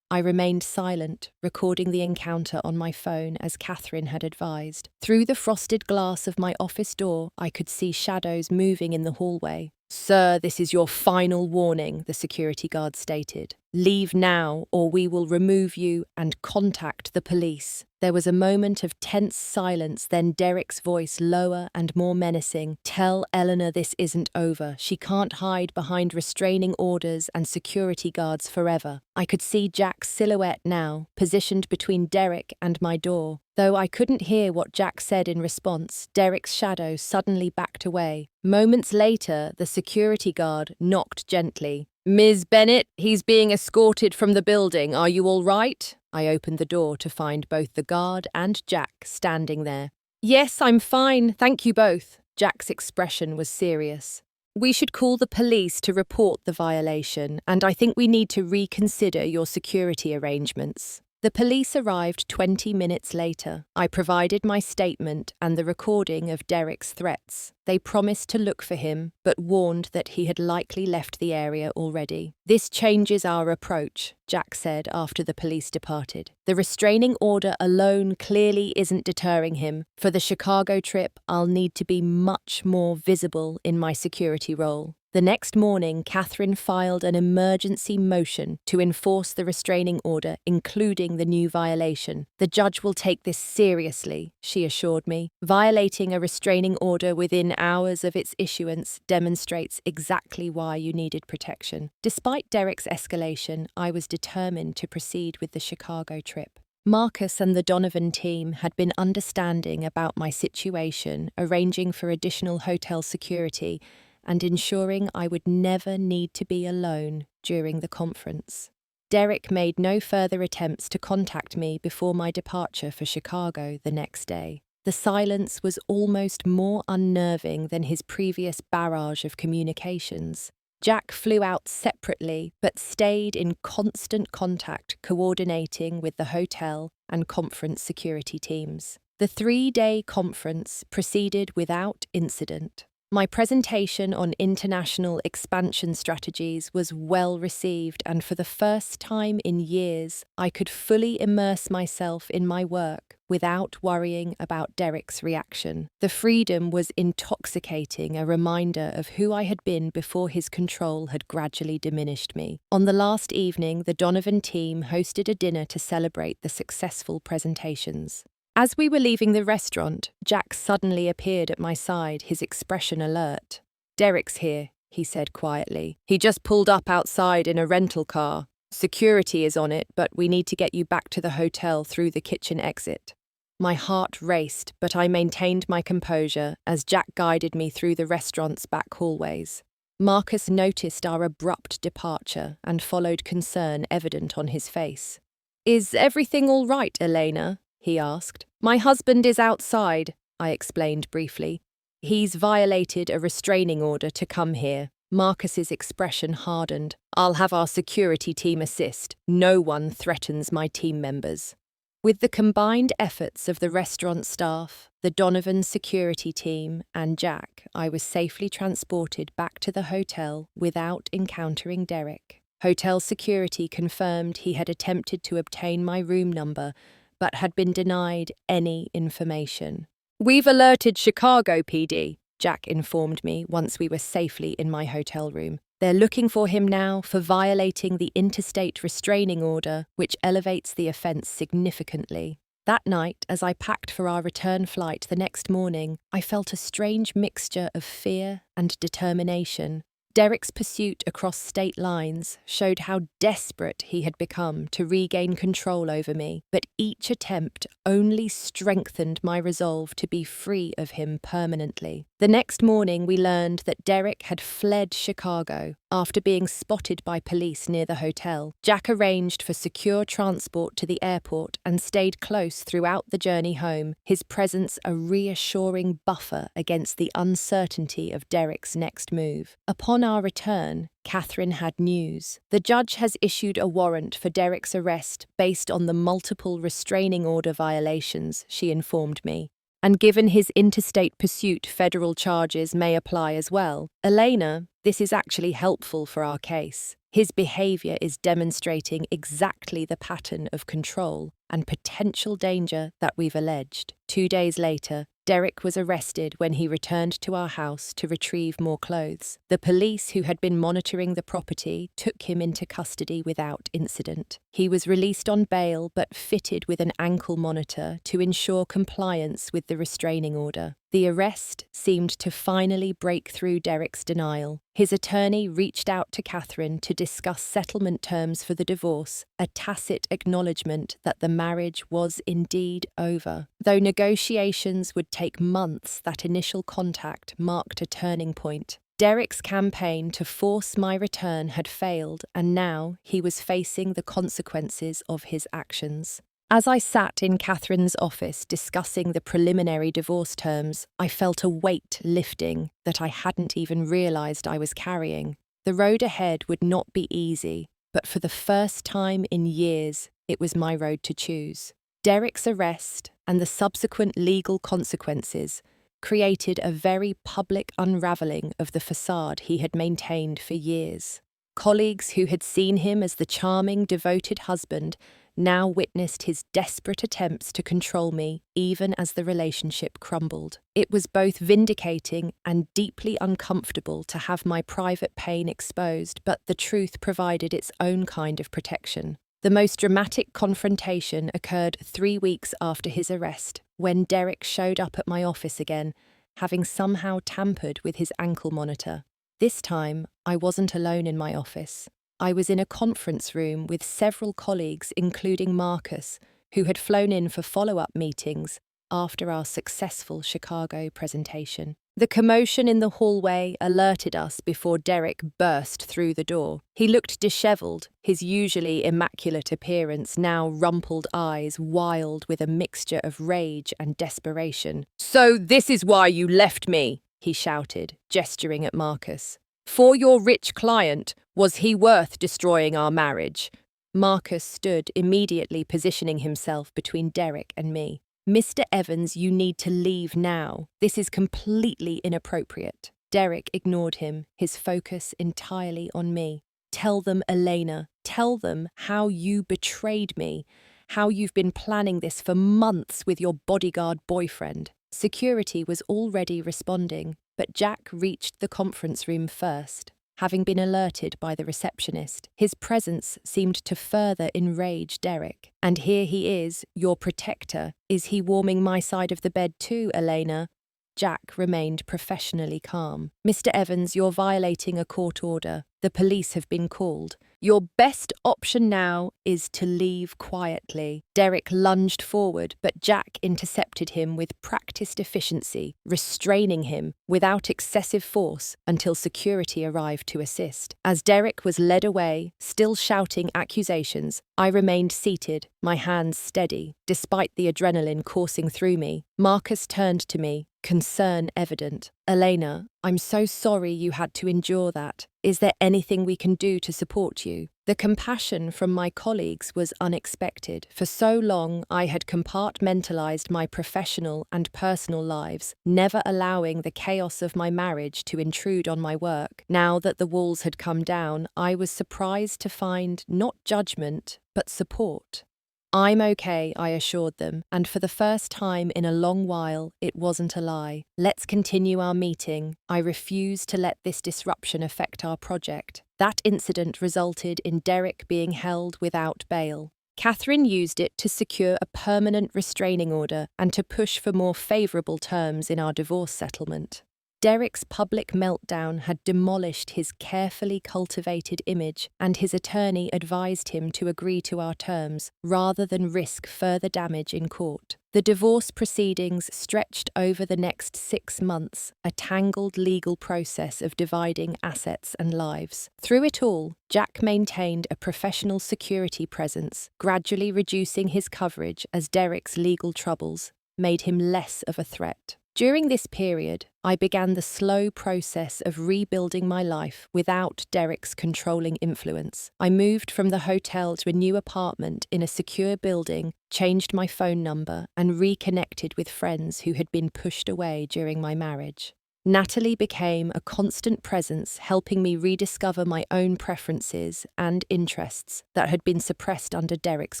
I remained silent, recording the encounter on my phone as Catherine had advised. Through the frosted glass of my office door, I could see shadows moving in the hallway. "Sir, this is your final warning," the security guard stated. "Leave now, or we will remove you and contact the police." There was a moment of tense silence, then Derek's voice, lower and more menacing. "Tell Eleanor this isn't over. She can't hide behind restraining orders and security guards forever." I could see Jack's silhouette now, positioned between Derek and my door. Though I couldn't hear what Jack said in response, Derek's shadow suddenly backed away. Moments later, the security guard knocked gently. "Ms. Bennett, he's being escorted from the building. Are you all right?" I opened the door to find both the guard and Jack standing there. "Yes, I'm fine, thank you both." Jack's expression was serious. "We should call the police to report the violation, and I think we need to reconsider your security arrangements." The police arrived 20 minutes later. I provided my statement and the recording of Derek's threats. They promised to look for him, but warned that he had likely left the area already. "This changes our approach," Jack said after the police departed. "The restraining order alone clearly isn't deterring him. For the Chicago trip, I'll need to be much more visible in my security role." The next morning, Catherine filed an emergency motion to enforce the restraining order, including the new violation. "The judge will take this seriously," she assured me. "Violating a restraining order within hours of its issuance demonstrates exactly why you needed protection." Despite Derek's escalation, I was determined to proceed with the Chicago trip. Marcus and the Donovan team had been understanding about my situation, arranging for additional hotel security, and ensuring I would never need to be alone during the conference. Derek made no further attempts to contact me before my departure for Chicago the next day. The silence was almost more unnerving than his previous barrage of communications. Jack flew out separately, but stayed in constant contact, coordinating with the hotel and conference security teams. The 3-day conference proceeded without incident. My presentation on international expansion strategies was well received, and for the first time in years, I could fully immerse myself in my work without worrying about Derek's reaction. The freedom was intoxicating, a reminder of who I had been before his control had gradually diminished me. On the last evening, the Donovan team hosted a dinner to celebrate the successful presentations. As we were leaving the restaurant, Jack suddenly appeared at my side, his expression alert. "Derek's here," he said quietly. "He just pulled up outside in a rental car. Security is on it, but we need to get you back to the hotel through the kitchen exit." My heart raced, but I maintained my composure as Jack guided me through the restaurant's back hallways. Marcus noticed our abrupt departure and followed concern evident on his face. "Is everything all right, Elena?" he asked. "My husband is outside," I explained briefly. "He's violated a restraining order to come here." Marcus's expression hardened. "I'll have our security team assist. No one threatens my team members." With the combined efforts of the restaurant staff, the Donovan security team, and Jack, I was safely transported back to the hotel without encountering Derek. Hotel security confirmed he had attempted to obtain my room number, but had been denied any information. "We've alerted Chicago PD," Jack informed me once we were safely in my hotel room. "They're looking for him now for violating the interstate restraining order, which elevates the offence significantly." That night, as I packed for our return flight the next morning, I felt a strange mixture of fear and determination. Derek's pursuit across state lines showed how desperate he had become to regain control over me, but each attempt only strengthened my resolve to be free of him permanently. The next morning, we learned that Derek had fled Chicago after being spotted by police near the hotel. Jack arranged for secure transport to the airport and stayed close throughout the journey home, his presence a reassuring buffer against the uncertainty of Derek's next move. Upon our return, Catherine had news. "The judge has issued a warrant for Derek's arrest based on the multiple restraining order violations," she informed me. "And given his interstate pursuit, federal charges may apply as well. Elena, this is actually helpful for our case. His behavior is demonstrating exactly the pattern of control and potential danger that we've alleged. 2 days later, Derek was arrested when he returned to our house to retrieve more clothes. The police who had been monitoring the property took him into custody without incident. He was released on bail but fitted with an ankle monitor to ensure compliance with the restraining order. The arrest seemed to finally break through Derek's denial. His attorney reached out to Catherine to discuss settlement terms for the divorce, a tacit acknowledgement that the marriage was indeed over. Though negotiations would take months, that initial contact marked a turning point. Derek's campaign to force my return had failed, and now he was facing the consequences of his actions. As I sat in Catherine's office discussing the preliminary divorce terms, I felt a weight lifting that I hadn't even realised I was carrying. The road ahead would not be easy, but for the first time in years, it was my road to choose. Derek's arrest and the subsequent legal consequences created a very public unravelling of the facade he had maintained for years. Colleagues who had seen him as the charming, devoted husband now witnessed his desperate attempts to control me, even as the relationship crumbled. It was both vindicating and deeply uncomfortable to have my private pain exposed, but the truth provided its own kind of protection. The most dramatic confrontation occurred 3 weeks after his arrest, when Derek showed up at my office again, having somehow tampered with his ankle monitor. This time, I wasn't alone in my office. I was in a conference room with several colleagues, including Marcus, who had flown in for follow-up meetings after our successful Chicago presentation. The commotion in the hallway alerted us before Derek burst through the door. He looked dishevelled, his usually immaculate appearance now rumpled eyes wild with a mixture of rage and desperation. "So this is why you left me," he shouted, gesturing at Marcus. "For your rich client, was he worth destroying our marriage?" Marcus stood, immediately positioning himself between Derek and me. "Mr. Evans, you need to leave now. This is completely inappropriate." Derek ignored him, his focus entirely on me. "Tell them, Elena. Tell them how you betrayed me, how you've been planning this for months with your bodyguard boyfriend." Security was already responding, but Jack reached the conference room first, having been alerted by the receptionist. His presence seemed to further enrage Derek. "And here he is, your protector. Is he warming my side of the bed too, Elena?" Jack remained professionally calm. "Mr. Evans, you're violating a court order. The police have been called. Your best option now is to leave quietly." Derek lunged forward, but Jack intercepted him with practiced efficiency, restraining him without excessive force until security arrived to assist. As Derek was led away, still shouting accusations, I remained seated, my hands steady, despite the adrenaline coursing through me. Marcus turned to me, concern evident. "Elena, I'm so sorry you had to endure that. Is there anything we can do to support you?" The compassion from my colleagues was unexpected. For so long, I had compartmentalized my professional and personal lives, never allowing the chaos of my marriage to intrude on my work. Now that the walls had come down, I was surprised to find not judgment, but support. "I'm okay," I assured them, and for the first time in a long while, it wasn't a lie. "Let's continue our meeting. I refuse to let this disruption affect our project." That incident resulted in Derek being held without bail. Catherine used it to secure a permanent restraining order and to push for more favourable terms in our divorce settlement. Derek's public meltdown had demolished his carefully cultivated image, and his attorney advised him to agree to our terms, rather than risk further damage in court. The divorce proceedings stretched over the next 6 months, a tangled legal process of dividing assets and lives. Through it all, Jack maintained a professional security presence, gradually reducing his coverage as Derek's legal troubles made him less of a threat. During this period, I began the slow process of rebuilding my life without Derek's controlling influence. I moved from the hotel to a new apartment in a secure building, changed my phone number, and reconnected with friends who had been pushed away during my marriage. Natalie became a constant presence, helping me rediscover my own preferences and interests that had been suppressed under Derek's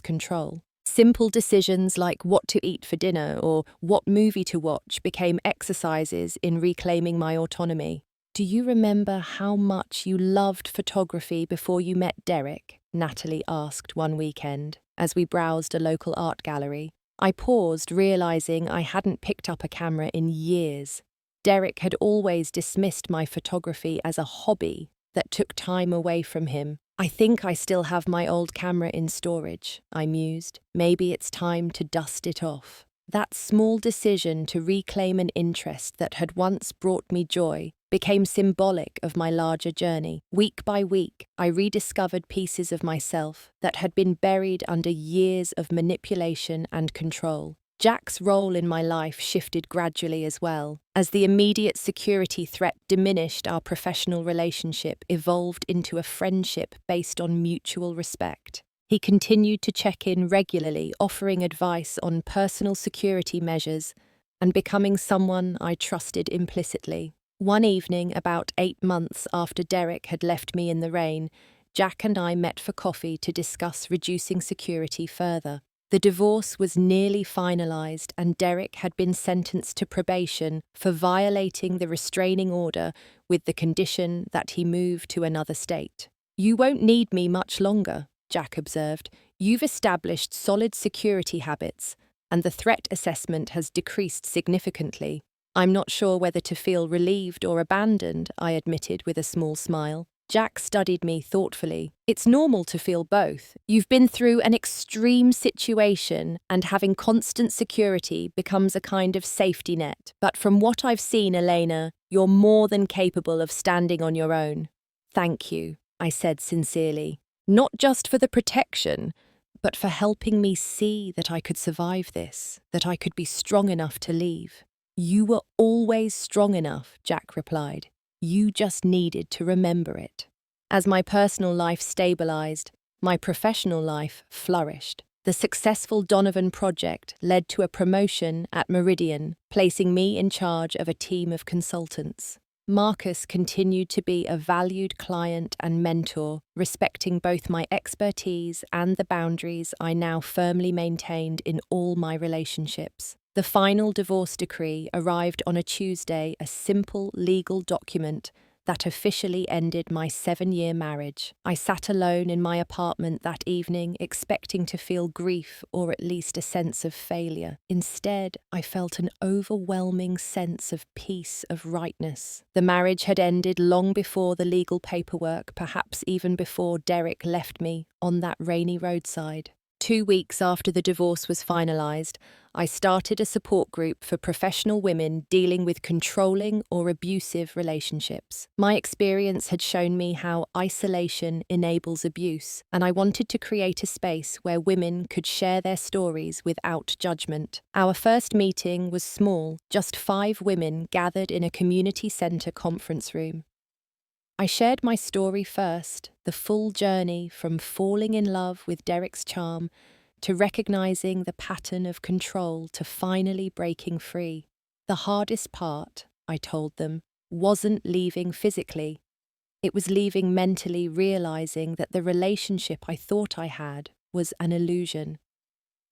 control. Simple decisions like what to eat for dinner or what movie to watch became exercises in reclaiming my autonomy. "Do you remember how much you loved photography before you met Derek?" Natalie asked one weekend as we browsed a local art gallery. I paused, realizing I hadn't picked up a camera in years. Derek had always dismissed my photography as a hobby that took time away from him. "I think I still have my old camera in storage," I mused. "Maybe it's time to dust it off." That small decision to reclaim an interest that had once brought me joy became symbolic of my larger journey. Week by week, I rediscovered pieces of myself that had been buried under years of manipulation and control. Jack's role in my life shifted gradually as well. As the immediate security threat diminished, our professional relationship evolved into a friendship based on mutual respect. He continued to check in regularly, offering advice on personal security measures and becoming someone I trusted implicitly. One evening, about 8 months after Derek had left me in the rain, Jack and I met for coffee to discuss reducing security further. The divorce was nearly finalized, and Derek had been sentenced to probation for violating the restraining order with the condition that he move to another state. "You won't need me much longer," Jack observed. "You've established solid security habits, and the threat assessment has decreased significantly." "I'm not sure whether to feel relieved or abandoned," I admitted with a small smile. Jack studied me thoughtfully. "It's normal to feel both. You've been through an extreme situation, and having constant security becomes a kind of safety net. But from what I've seen, Elena, you're more than capable of standing on your own." "Thank you," I said sincerely. "Not just for the protection, but for helping me see that I could survive this, that I could be strong enough to leave." "You were always strong enough," Jack replied. "You just needed to remember it." As my personal life stabilized, my professional life flourished. The successful Donovan project led to a promotion at Meridian, placing me in charge of a team of consultants. Marcus continued to be a valued client and mentor, respecting both my expertise and the boundaries I now firmly maintained in all my relationships. The final divorce decree arrived on a Tuesday, a simple legal document that officially ended my 7-year marriage. I sat alone in my apartment that evening, expecting to feel grief or at least a sense of failure. Instead, I felt an overwhelming sense of peace, of rightness. The marriage had ended long before the legal paperwork, perhaps even before Derek left me on that rainy roadside. 2 weeks after the divorce was finalized, I started a support group for professional women dealing with controlling or abusive relationships. My experience had shown me how isolation enables abuse, and I wanted to create a space where women could share their stories without judgment. Our first meeting was small, just 5 women gathered in a community center conference room. I shared my story first, the full journey from falling in love with Derek's charm to recognizing the pattern of control to finally breaking free. The hardest part, I told them, wasn't leaving physically. It was leaving mentally, realizing that the relationship I thought I had was an illusion,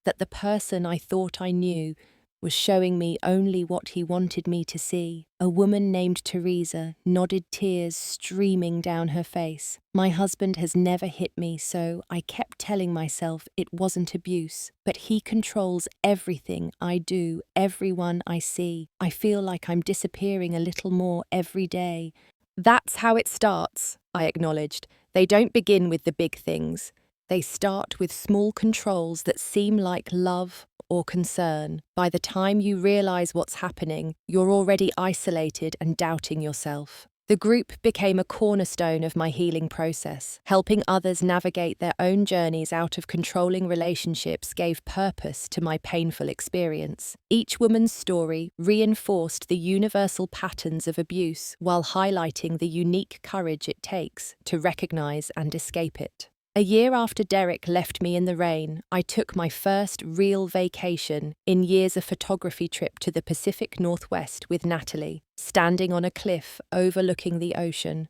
that the person I thought I knew was showing me only what he wanted me to see. A woman named Teresa nodded, tears streaming down her face. "My husband has never hit me, so I kept telling myself it wasn't abuse. But he controls everything I do, everyone I see. I feel like I'm disappearing a little more every day." "That's how it starts," I acknowledged. "They don't begin with the big things. They start with small controls that seem like love or concern. By the time you realize what's happening, you're already isolated and doubting yourself." The group became a cornerstone of my healing process. Helping others navigate their own journeys out of controlling relationships gave purpose to my painful experience. Each woman's story reinforced the universal patterns of abuse while highlighting the unique courage it takes to recognize and escape it. A year after Derek left me in the rain, I took my first real vacation in years, a photography trip to the Pacific Northwest with Natalie. standing on a cliff overlooking the ocean.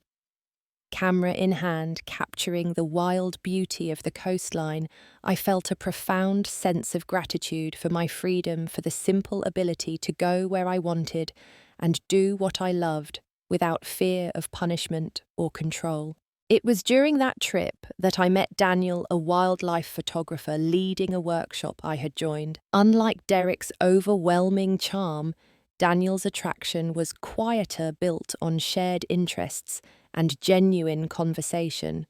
Camera in hand, capturing the wild beauty of the coastline, I felt a profound sense of gratitude for my freedom, for the simple ability to go where I wanted and do what I loved without fear of punishment or control. It was during that trip that I met Daniel, a wildlife photographer leading a workshop I had joined. Unlike Derek's overwhelming charm, Daniel's attraction was quieter, built on shared interests and genuine conversation.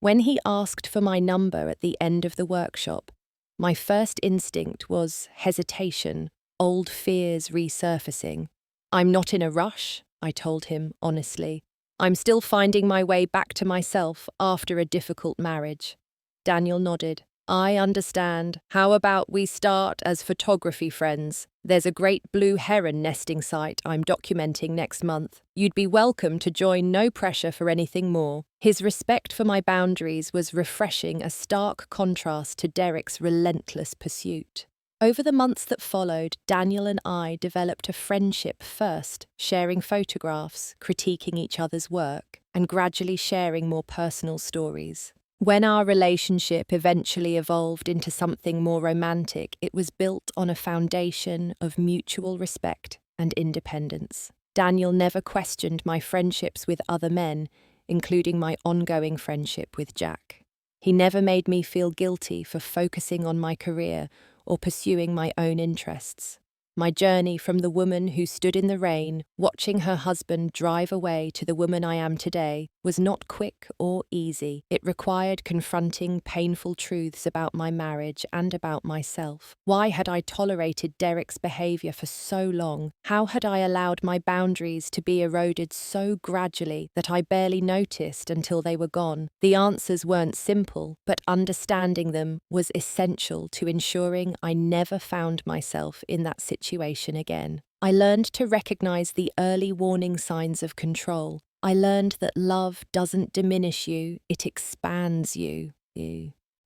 When he asked for my number at the end of the workshop, my first instinct was hesitation, old fears resurfacing. "I'm not in a rush," I told him honestly. "I'm still finding my way back to myself after a difficult marriage." Daniel nodded. "I understand. How about we start as photography friends? There's a great blue heron nesting site I'm documenting next month. You'd be welcome to join, no pressure for anything more." His respect for my boundaries was refreshing, a stark contrast to Derek's relentless pursuit. Over the months that followed, Daniel and I developed a friendship, first sharing photographs, critiquing each other's work, and gradually sharing more personal stories. When our relationship eventually evolved into something more romantic, it was built on a foundation of mutual respect and independence. Daniel never questioned my friendships with other men, including my ongoing friendship with Jack. He never made me feel guilty for focusing on my career or pursuing my own interests. My journey from the woman who stood in the rain, watching her husband drive away, to the woman I am today, was not quick or easy. It required confronting painful truths about my marriage and about myself. Why had I tolerated Derek's behavior for so long? How had I allowed my boundaries to be eroded so gradually that I barely noticed until they were gone? The answers weren't simple, but understanding them was essential to ensuring I never found myself in that situation again. I learned to recognize the early warning signs of control. I learned that love doesn't diminish you, it expands you.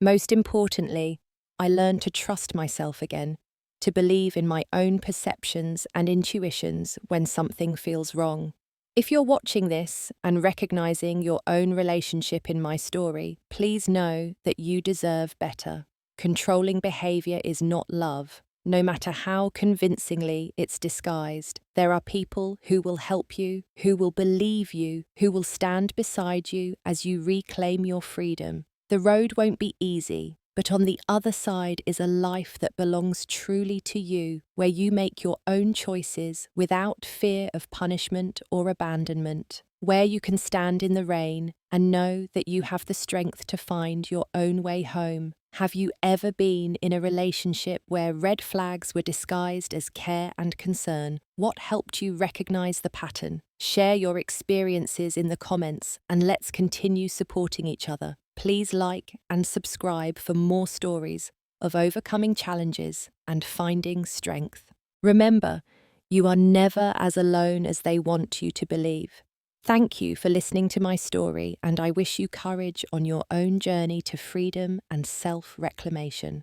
Most importantly, I learned to trust myself again, to believe in my own perceptions and intuitions when something feels wrong. If you're watching this and recognizing your own relationship in my story, please know that you deserve better. Controlling behavior is not love. No matter how convincingly it's disguised, there are people who will help you, who will believe you, who will stand beside you as you reclaim your freedom. The road won't be easy, but on the other side is a life that belongs truly to you, where you make your own choices without fear of punishment or abandonment, where you can stand in the rain and know that you have the strength to find your own way home. Have you ever been in a relationship where red flags were disguised as care and concern? What helped you recognize the pattern? Share your experiences in the comments and let's continue supporting each other. Please like and subscribe for more stories of overcoming challenges and finding strength. Remember, you are never as alone as they want you to believe. Thank you for listening to my story, and I wish you courage on your own journey to freedom and self-reclamation.